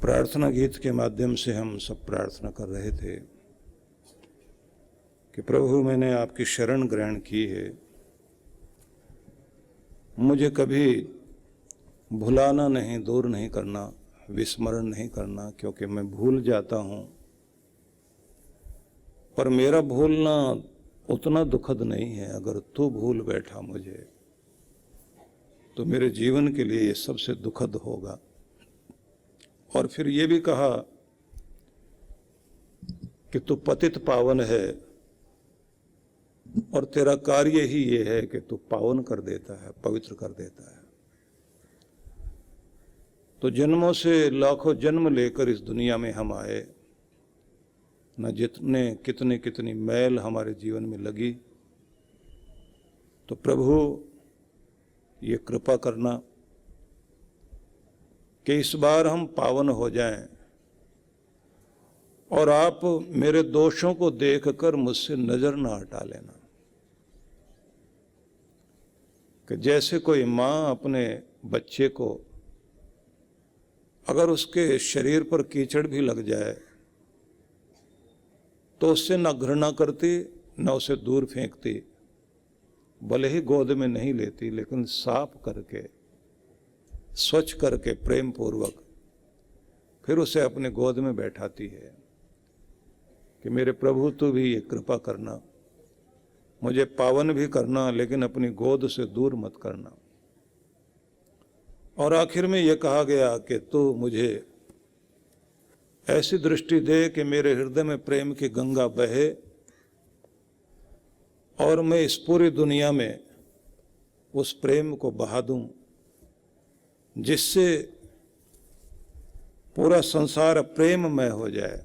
प्रार्थना गीत के माध्यम से हम सब प्रार्थना कर रहे थे कि प्रभु मैंने आपकी शरण ग्रहण की है, मुझे कभी भुलाना नहीं, दूर नहीं करना, विस्मरण नहीं करना, क्योंकि मैं भूल जाता हूँ। पर मेरा भूलना उतना दुखद नहीं है। अगर तू भूल बैठा मुझे तो मेरे जीवन के लिए ये सबसे दुखद होगा। और फिर ये भी कहा कि तू पतित पावन है और तेरा कार्य ही ये है कि तू पावन कर देता है, पवित्र कर देता है। तो जन्मों से लाखों जन्म लेकर इस दुनिया में हम आए, न जितने कितनी मैल हमारे जीवन में लगी। तो प्रभु ये कृपा करना कि इस बार हम पावन हो जाएं और आप मेरे दोषों को देखकर मुझसे नजर ना हटा लेना। कि जैसे कोई माँ अपने बच्चे को, अगर उसके शरीर पर कीचड़ भी लग जाए तो उससे न घृणा करती न उसे दूर फेंकती, भले ही गोद में नहीं लेती, लेकिन साफ करके, स्वच्छ करके, प्रेम पूर्वक फिर उसे अपने गोद में बैठाती है कि मेरे प्रभु तू भी ये कृपा करना, मुझे पावन भी करना, लेकिन अपनी गोद से दूर मत करना। और आखिर में ये कहा गया कि तू मुझे ऐसी दृष्टि दे कि मेरे हृदय में प्रेम की गंगा बहे और मैं इस पूरी दुनिया में उस प्रेम को बहा दूं, जिससे पूरा संसार प्रेममय हो जाए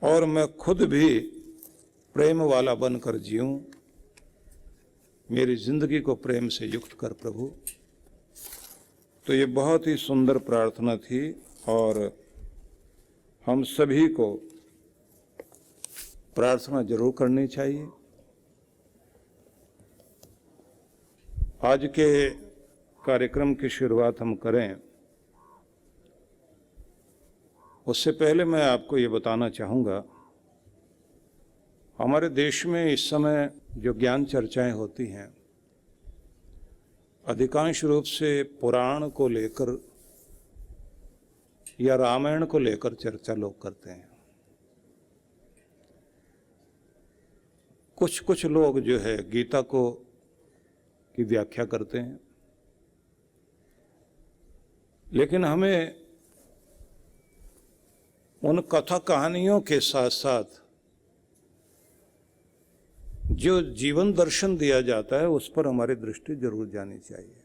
और मैं खुद भी प्रेम वाला बनकर जीऊं। मेरी जिंदगी को प्रेम से युक्त कर प्रभु। तो ये बहुत ही सुंदर प्रार्थना थी और हम सभी को प्रार्थना जरूर करनी चाहिए। आज के कार्यक्रम की शुरुआत हम करें उससे पहले मैं आपको ये बताना चाहूँगा, हमारे देश में इस समय जो ज्ञान चर्चाएं होती हैं, अधिकांश रूप से पुराण को लेकर या रामायण को लेकर चर्चा लोग करते हैं। कुछ लोग जो है गीता को की व्याख्या करते हैं, लेकिन हमें उन कथा कहानियों के साथ साथ जो जीवन दर्शन दिया जाता है उस पर हमारी दृष्टि जरूर जानी चाहिए।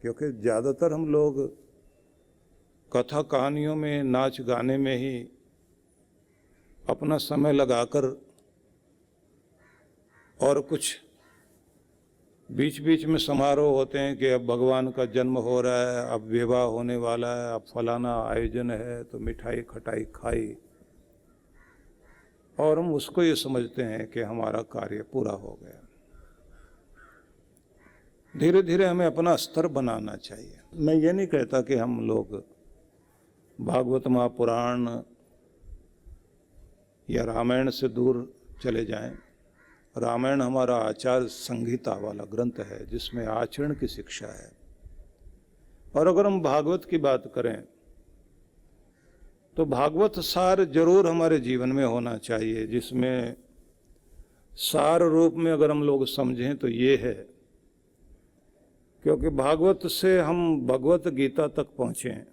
क्योंकि ज़्यादातर हम लोग कथा कहानियों में, नाच गाने में ही अपना समय लगाकर और कुछ बीच बीच में समारोह होते हैं कि अब भगवान का जन्म हो रहा है, अब विवाह होने वाला है, अब फलाना आयोजन है, तो मिठाई खटाई खाई और हम उसको ये समझते हैं कि हमारा कार्य पूरा हो गया। धीरे धीरे हमें अपना स्तर बनाना चाहिए। मैं ये नहीं कहता कि हम लोग भागवत महापुराण या रामायण से दूर चले जाएं। रामायण हमारा आचार संहिता वाला ग्रंथ है जिसमें आचरण की शिक्षा है। और अगर हम भागवत की बात करें तो भागवत सार जरूर हमारे जीवन में होना चाहिए, जिसमें सार रूप में अगर हम लोग समझें तो ये है, क्योंकि भागवत से हम भगवत गीता तक पहुँचें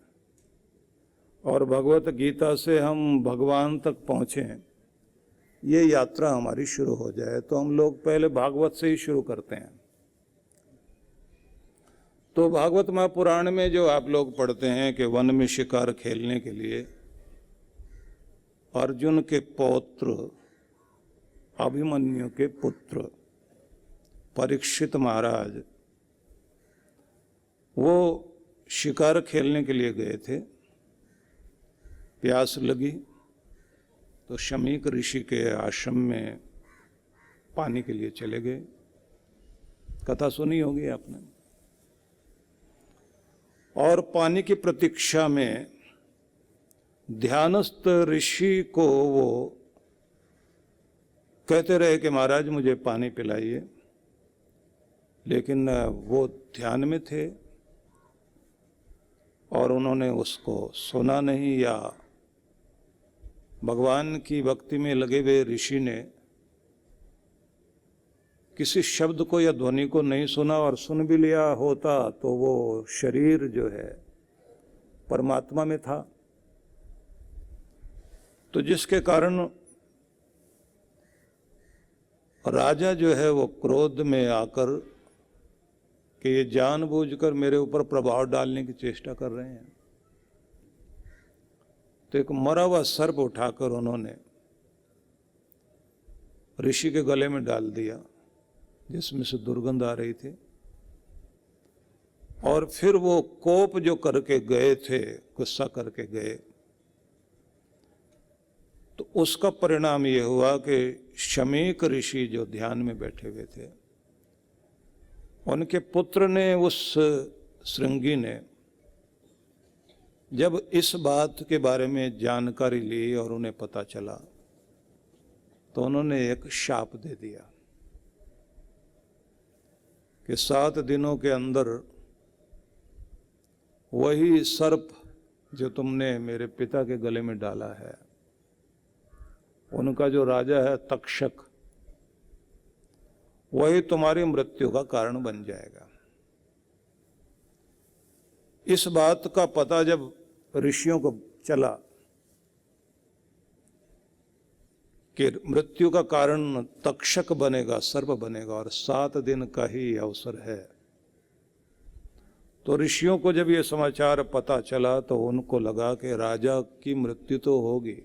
और भगवत गीता से हम भगवान तक पहुँचें, ये यात्रा हमारी शुरू हो जाए, तो हम लोग पहले भागवत से ही शुरू करते हैं। तो भागवत महापुराण में जो आप लोग पढ़ते हैं कि वन में शिकार खेलने के लिए अर्जुन के पौत्र, अभिमन्यु के पुत्र परीक्षित महाराज, वो शिकार खेलने के लिए गए थे। प्यास लगी तो शमीक ऋषि के आश्रम में पानी के लिए चले गए। कथा सुनी होगी आपने। और पानी की प्रतीक्षा में ध्यानस्थ ऋषि को वो कहते रहे कि महाराज मुझे पानी पिलाइए, लेकिन वो ध्यान में थे और उन्होंने उसको सुना नहीं, या भगवान की भक्ति में लगे हुए ऋषि ने किसी शब्द को या ध्वनि को नहीं सुना, और सुन भी लिया होता तो वो शरीर जो है परमात्मा में था। तो जिसके कारण राजा जो है वो क्रोध में आकर कि ये जानबूझकर मेरे ऊपर प्रभाव डालने की चेष्टा कर रहे हैं, तो एक मरा हुआ सर्प उठाकर उन्होंने ऋषि के गले में डाल दिया, जिसमें से दुर्गंध आ रही थी। और फिर वो कोप जो करके गए थे, गुस्सा करके गए, तो उसका परिणाम ये हुआ कि शमीक ऋषि जो ध्यान में बैठे हुए थे, उनके पुत्र ने, उस श्रृंगी ने जब इस बात के बारे में जानकारी ली और उन्हें पता चला, तो उन्होंने एक शाप दे दिया कि 7 दिनों के अंदर वही सर्प जो तुमने मेरे पिता के गले में डाला है, उनका जो राजा है तक्षक, वही तुम्हारी मृत्यु का कारण बन जाएगा। इस बात का पता जब ऋषियों को चला कि मृत्यु का कारण तक्षक बनेगा, सर्प बनेगा, और 7 दिन का ही अवसर है, तो ऋषियों को जब ये समाचार पता चला तो उनको लगा कि राजा की मृत्यु तो होगी,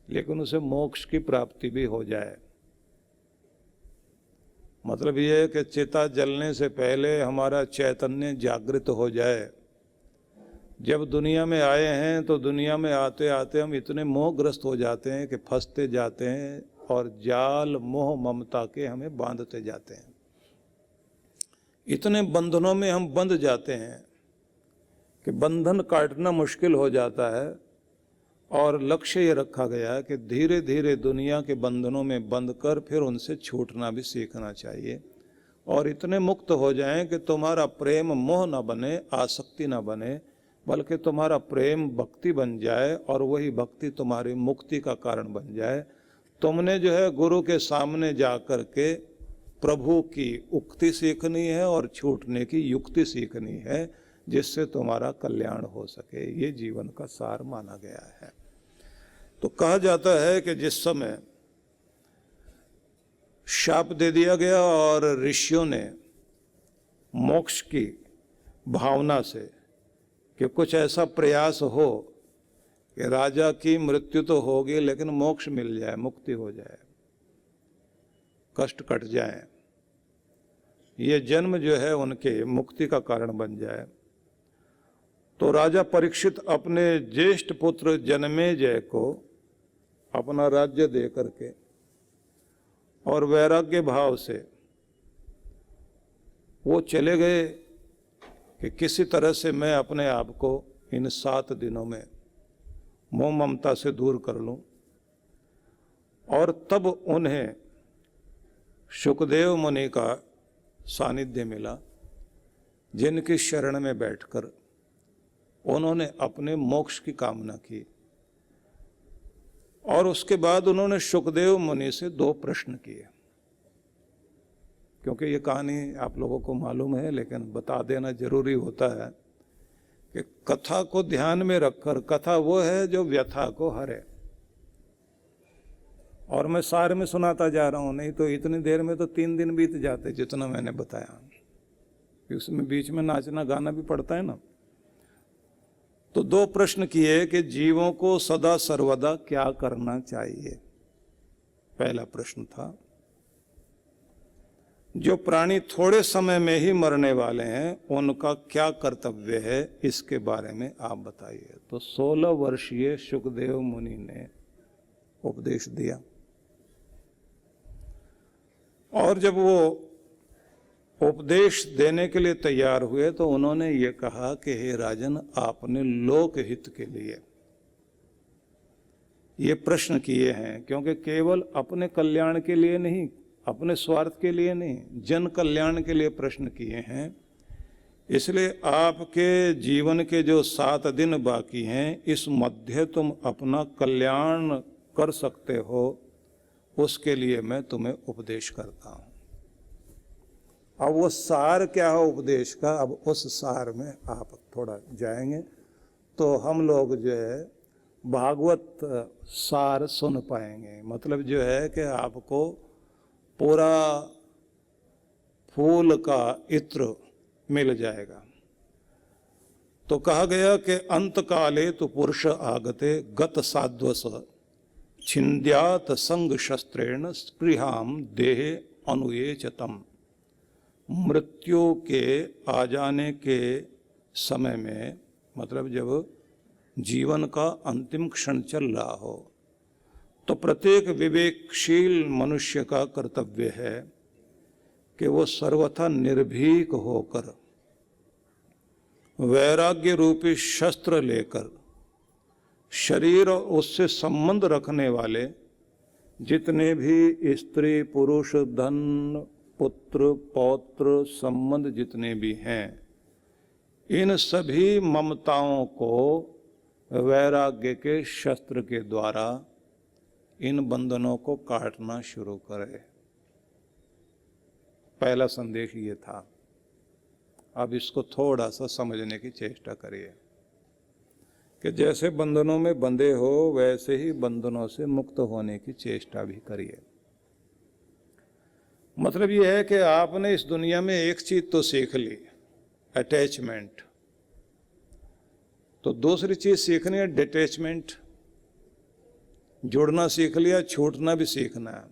लेकिन उसे मोक्ष की प्राप्ति भी हो जाए। मतलब यह है कि चिता जलने से पहले हमारा चैतन्य जागृत हो जाए। जब दुनिया में आए हैं तो दुनिया में आते आते हम इतने मोहग्रस्त हो जाते हैं कि फंसते जाते हैं, और जाल मोह ममता के हमें बांधते जाते हैं। इतने बंधनों में हम बंध जाते हैं कि बंधन काटना मुश्किल हो जाता है, और लक्ष्य ये रखा गया है कि धीरे धीरे दुनिया के बंधनों में बंध कर फिर उनसे छूटना भी सीखना चाहिए, और इतने मुक्त हो जाएं कि तुम्हारा प्रेम मोह न बने, आसक्ति न बने, बल्कि तुम्हारा प्रेम भक्ति बन जाए, और वही भक्ति तुम्हारी मुक्ति का कारण बन जाए। तुमने जो है गुरु के सामने जा कर के प्रभु की उक्ति सीखनी है और छूटने की युक्ति सीखनी है, जिससे तुम्हारा कल्याण हो सके। ये जीवन का सार माना गया है। तो कहा जाता है कि जिस समय शाप दे दिया गया और ऋषियों ने मोक्ष की भावना से कि कुछ ऐसा प्रयास हो कि राजा की मृत्यु तो होगी लेकिन मोक्ष मिल जाए, मुक्ति हो जाए, कष्ट कट जाए, ये जन्म जो है उनके मुक्ति का कारण बन जाए, तो राजा परीक्षित अपने ज्येष्ठ पुत्र जनमेजय को अपना राज्य दे करके और वैराग्य भाव से वो चले गए कि किसी तरह से मैं अपने आप को इन 7 दिनों में मोह ममता से दूर कर लूं। और तब उन्हें शुकदेव मुनि का सानिध्य मिला, जिनकी शरण में बैठकर उन्होंने अपने मोक्ष की कामना की। और उसके बाद उन्होंने शुकदेव मुनि से 2 प्रश्न किए, क्योंकि ये कहानी आप लोगों को मालूम है लेकिन बता देना जरूरी होता है कि कथा को ध्यान में रखकर, कथा वो है जो व्यथा को हरे। और मैं सार में सुनाता जा रहा हूं, नहीं तो इतनी देर में तो 3 दिन बीत जाते जितना मैंने बताया, उसमें बीच में नाचना गाना भी पड़ता है ना। तो 2 प्रश्न किए कि जीवों को सदा सर्वदा क्या करना चाहिए। पहला प्रश्न था, जो प्राणी थोड़े समय में ही मरने वाले हैं उनका क्या कर्तव्य है, इसके बारे में आप बताइए। तो 16 वर्षीय शुकदेव मुनि ने उपदेश दिया। और जब वो उपदेश देने के लिए तैयार हुए तो उन्होंने ये कहा कि हे राजन, आपने लोक हित के लिए ये प्रश्न किए हैं, क्योंकि केवल अपने कल्याण के लिए नहीं, अपने स्वार्थ के लिए नहीं, जन कल्याण के लिए प्रश्न किए हैं। इसलिए आपके जीवन के जो 7 दिन बाकी हैं, इस मध्य तुम अपना कल्याण कर सकते हो, उसके लिए मैं तुम्हें उपदेश करता हूं। अब वो सार क्या हो उपदेश का, अब उस सार में आप थोड़ा जाएंगे तो हम लोग जो है भागवत सार सुन पाएंगे। मतलब जो है कि आपको पूरा फूल का इत्र मिल जाएगा। तो कहा गया कि अंत काले तो पुरुष आगते गत साध्वस छिन्द्यात संग शस्त्रेण स्पृहाम देहे अनुयेचतम। मृत्यु के आ जाने के समय में, मतलब जब जीवन का अंतिम क्षण चल रहा हो, तो प्रत्येक विवेकशील मनुष्य का कर्तव्य है कि वो सर्वथा निर्भीक होकर वैराग्य रूपी शस्त्र लेकर शरीर और उससे संबंध रखने वाले जितने भी स्त्री पुरुष धन पुत्र पौत्र संबंध जितने भी हैं, इन सभी ममताओं को वैराग्य के शस्त्र के द्वारा इन बंधनों को काटना शुरू करे। पहला संदेश ये था। अब इसको थोड़ा सा समझने की चेष्टा करिए कि जैसे बंधनों में बंधे हो वैसे ही बंधनों से मुक्त होने की चेष्टा भी करिए। मतलब ये है कि आपने इस दुनिया में एक चीज तो सीख ली, अटैचमेंट, तो दूसरी चीज सीखनी है डिटैचमेंट। जुड़ना सीख लिया, छूटना भी सीखना है।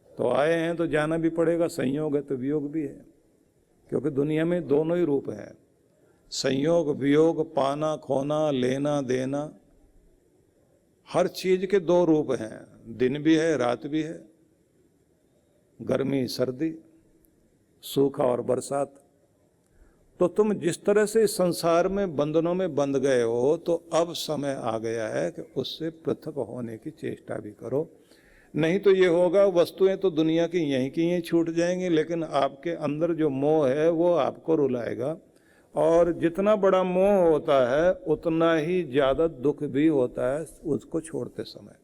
तो आए हैं तो जाना भी पड़ेगा, संयोग है तो वियोग भी है, क्योंकि दुनिया में दोनों ही रूप हैं, संयोग वियोग, पाना खोना, लेना देना। हर चीज के 2 रूप हैं, दिन भी है रात भी है, गर्मी सर्दी, सूखा और बरसात। तो तुम जिस तरह से इस संसार में बंधनों में बंध गए हो, तो अब समय आ गया है कि उससे पृथक होने की चेष्टा भी करो। नहीं तो ये होगा, वस्तुएं तो दुनिया की यहीं की यहीं छूट जाएंगी, लेकिन आपके अंदर जो मोह है वो आपको रुलाएगा। और जितना बड़ा मोह होता है उतना ही ज्यादा दुख भी होता है उसको छोड़ते समय।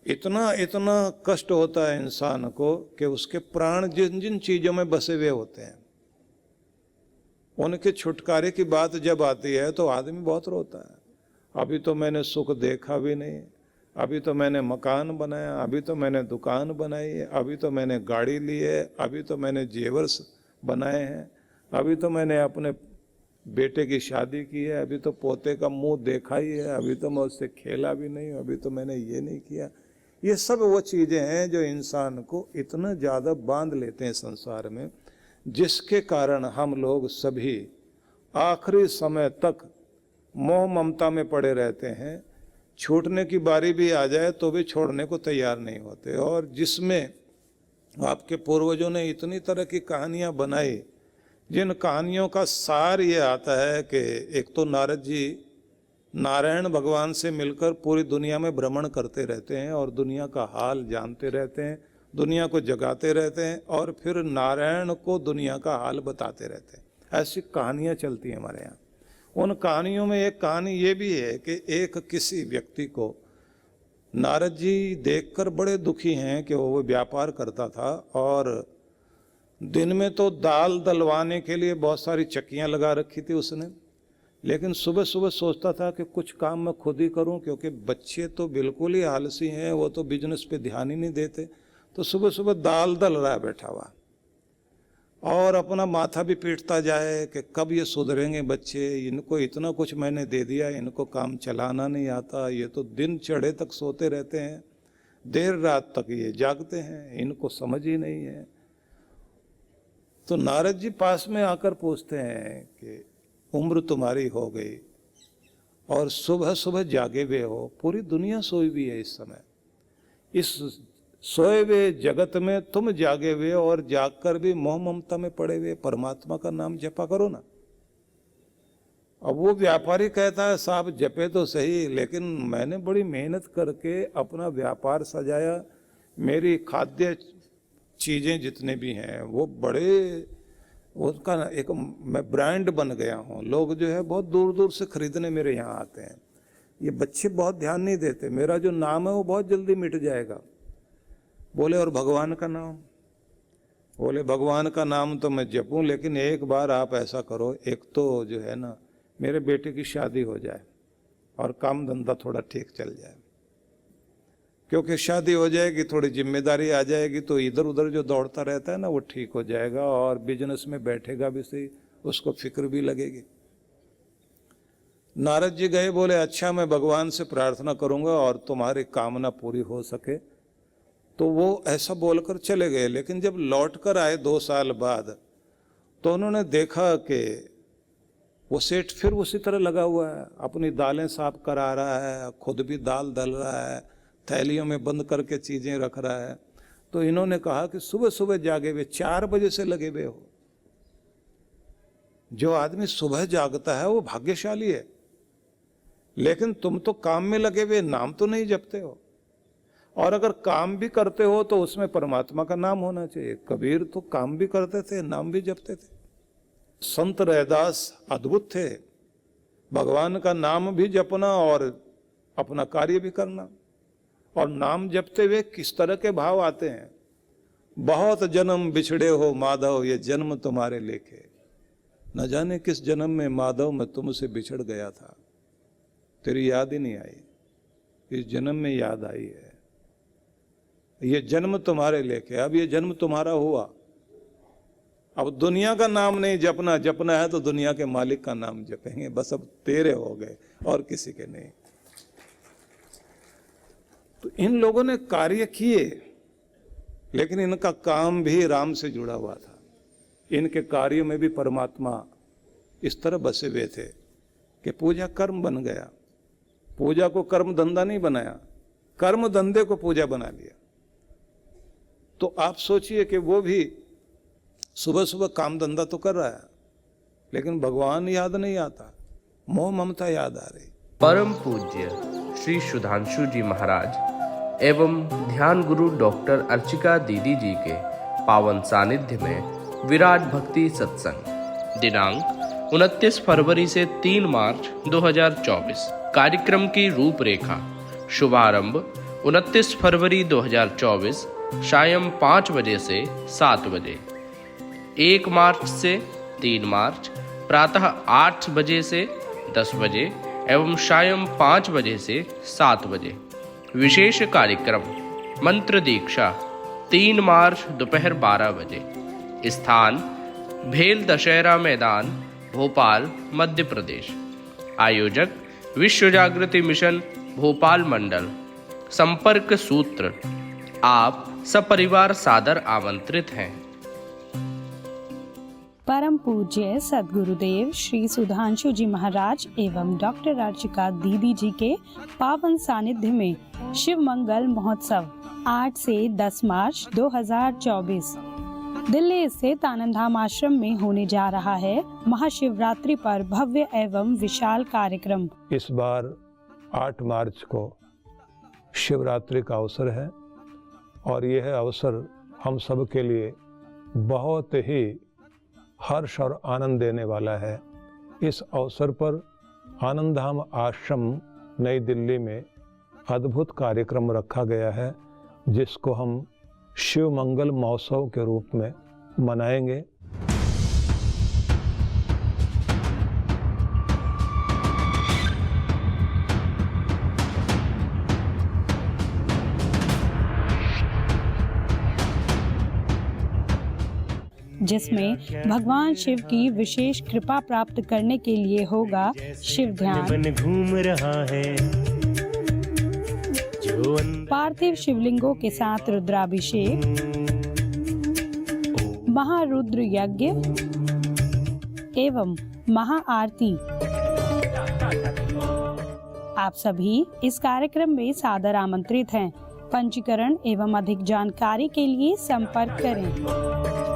इतना इतना कष्ट होता है इंसान को कि उसके प्राण जिन जिन चीजों में बसे हुए होते हैं, उनके छुटकारे की बात जब आती है तो आदमी बहुत रोता है। अभी तो मैंने सुख देखा भी नहीं, अभी तो मैंने मकान बनाया, अभी तो मैंने दुकान बनाई है, अभी तो मैंने गाड़ी ली है, अभी तो मैंने जेवर्स बनाए हैं, अभी तो मैंने अपने बेटे की शादी की है, अभी तो पोते का मुंह देखा ही है, अभी तो मैं उससे खेला भी नहीं, अभी तो मैंने ये नहीं किया। ये सब वो चीजें हैं जो इंसान को इतना ज्यादा बांध लेते हैं संसार में, जिसके कारण हम लोग सभी आखिरी समय तक मोह ममता में पड़े रहते हैं। छूटने की बारी भी आ जाए तो भी छोड़ने को तैयार नहीं होते। और जिसमें आपके पूर्वजों ने इतनी तरह की कहानियां बनाई, जिन कहानियों का सार ये आता है कि एक तो नारद जी नारायण भगवान से मिलकर पूरी दुनिया में भ्रमण करते रहते हैं और दुनिया का हाल जानते रहते हैं, दुनिया को जगाते रहते हैं और फिर नारायण को दुनिया का हाल बताते रहते हैं। ऐसी कहानियां चलती हैं हमारे यहाँ। उन कहानियों में एक कहानी ये भी है कि एक किसी व्यक्ति को नारद जी देखकर बड़े दुखी हैं कि वो व्यापार करता था और दिन में तो दाल दलवाने के लिए बहुत सारी चक्कियां लगा रखी थी उसने, लेकिन सुबह सुबह सोचता था कि कुछ काम मैं खुद ही करूं, क्योंकि बच्चे तो बिल्कुल ही आलसी हैं, वो तो बिजनेस पे ध्यान ही नहीं देते। तो सुबह सुबह दाल दल रहा है बैठा हुआ और अपना माथा भी पीटता जाए कि कब ये सुधरेंगे बच्चे, इनको इतना कुछ मैंने दे दिया, इनको काम चलाना नहीं आता, ये तो दिन चढ़े तक सोते रहते हैं, देर रात तक ये जागते हैं, इनको समझ ही नहीं है। तो नारद जी पास में आकर पूछते हैं कि उम्र तुम्हारी हो गई और सुबह सुबह जागे हुए हो, पूरी दुनिया सोई हुई है इस समय, इस सोए वे जगत में तुम जागे हुए और जागकर भी मोह ममता में पड़े हुए परमात्मा का नाम जपा करो ना। अब वो व्यापारी कहता है साहब जपे तो सही, लेकिन मैंने बड़ी मेहनत करके अपना व्यापार सजाया, मेरी खाद्य चीजें जितने भी हैं वो बड़े, उसका एक मैं ब्रांड बन गया हूँ, लोग जो है बहुत दूर दूर से खरीदने मेरे यहाँ आते हैं। ये बच्चे बहुत ध्यान नहीं देते, मेरा जो नाम है वो बहुत जल्दी मिट जाएगा। बोले और भगवान का नाम? बोले भगवान का नाम तो मैं जपूं, लेकिन एक बार आप ऐसा करो, एक तो जो है ना मेरे बेटे की शादी हो जाए और काम धंधा थोड़ा ठीक चल जाए, क्योंकि शादी हो जाएगी थोड़ी जिम्मेदारी आ जाएगी, तो इधर उधर जो दौड़ता रहता है ना वो ठीक हो जाएगा और बिजनेस में बैठेगा भी सही, उसको फिक्र भी लगेगी। नारद जी गए, बोले अच्छा मैं भगवान से प्रार्थना करूंगा और तुम्हारी कामना पूरी हो सके। तो वो ऐसा बोलकर चले गए, लेकिन जब लौट कर आए 2 साल बाद तो उन्होंने देखा कि वो सेठ फिर उसी तरह लगा हुआ है, अपनी दालें साफ करा रहा है, खुद भी दाल दल रहा है, थैलियों में बंद करके चीजें रख रहा है। तो इन्होंने कहा कि सुबह सुबह जागे हुए 4 बजे से लगे हुए हो। जो आदमी सुबह जागता है वो भाग्यशाली है, लेकिन तुम तो काम में लगे हुए, नाम तो नहीं जपते हो। और अगर काम भी करते हो तो उसमें परमात्मा का नाम होना चाहिए। कबीर तो काम भी करते थे, नाम भी जपते थे। संत रैदास अद्भुत थे, भगवान का नाम भी जपना और अपना कार्य भी करना। और नाम जपते हुए किस तरह के भाव आते हैं, बहुत जन्म बिछड़े हो माधव, ये जन्म तुम्हारे लेखे। न जाने किस जन्म में माधव मैं तुमसे बिछड़ गया था, तेरी याद ही नहीं आई, इस जन्म में याद आई है। ये जन्म तुम्हारे लेके, अब ये जन्म तुम्हारा हुआ, अब दुनिया का नाम नहीं जपना, जपना है तो दुनिया के मालिक का नाम जपेंगे, बस अब तेरे हो गए और किसी के नहीं। तो इन लोगों ने कार्य किए, लेकिन इनका काम भी राम से जुड़ा हुआ था। इनके कार्यों में भी परमात्मा इस तरह बसे हुए थे कि पूजा कर्म बन गया। पूजा को कर्म धंधा नहीं बनाया, कर्म धंधे को पूजा बना लिया। तो आप सोचिए कि वो भी सुबह सुबह काम धंधा तो कर रहा है, लेकिन भगवान याद नहीं आता, मोह ममता याद आ रही। परम पूज्य श्री सुधांशु जी महाराज एवं ध्यान गुरु डॉक्टर अर्चिका दीदी जी के पावन सानिध्य में विराट भक्ति सत्संग दिनांक 29 फरवरी से 3 मार्च 2024। कार्यक्रम की रूपरेखा। शुभारंभ 29 फरवरी 2024 शायम 5 बजे से 7 बजे। 1 मार्च से 3 मार्च प्रातः 8 बजे से 10 बजे एवं शायम 5 बजे से 7 बजे। विशेष कार्यक्रम मंत्र दीक्षा 3 मार्च दोपहर 12 बजे। स्थान भेल दशहरा मैदान, भोपाल, मध्य प्रदेश। आयोजक विश्व जागृति मिशन भोपाल मंडल। संपर्क सूत्र, आप सपरिवार सादर आमंत्रित हैं। परम पूज्य सद्गुरुदेव श्री सुधांशु जी महाराज एवं डॉक्टर अर्चिका दीदी जी के पावन सानिध्य में शिव मंगल महोत्सव 8 से 10 मार्च 2024 दिल्ली स्थित आनंद धाम आश्रम में होने जा रहा है महाशिवरात्रि पर भव्य एवं विशाल कार्यक्रम। इस बार 8 मार्च को शिवरात्रि का अवसर है और यह अवसर हम सब के लिए बहुत ही हर्ष और आनंद देने वाला है। इस अवसर पर आनंद धाम आश्रम नई दिल्ली में अद्भुत कार्यक्रम रखा गया है, जिसको हम शिव मंगल महोत्सव के रूप में मनाएंगे। जिसमें भगवान शिव की विशेष कृपा प्राप्त करने के लिए होगा शिव ध्यान, घूम रहा है जो पार्थिव शिवलिंगों के साथ रुद्राभिषेक, महारुद्र यज्ञ एवं महाआरती। आप सभी इस कार्यक्रम में सादर आमंत्रित हैं। पंजीकरण एवं अधिक जानकारी के लिए संपर्क करें।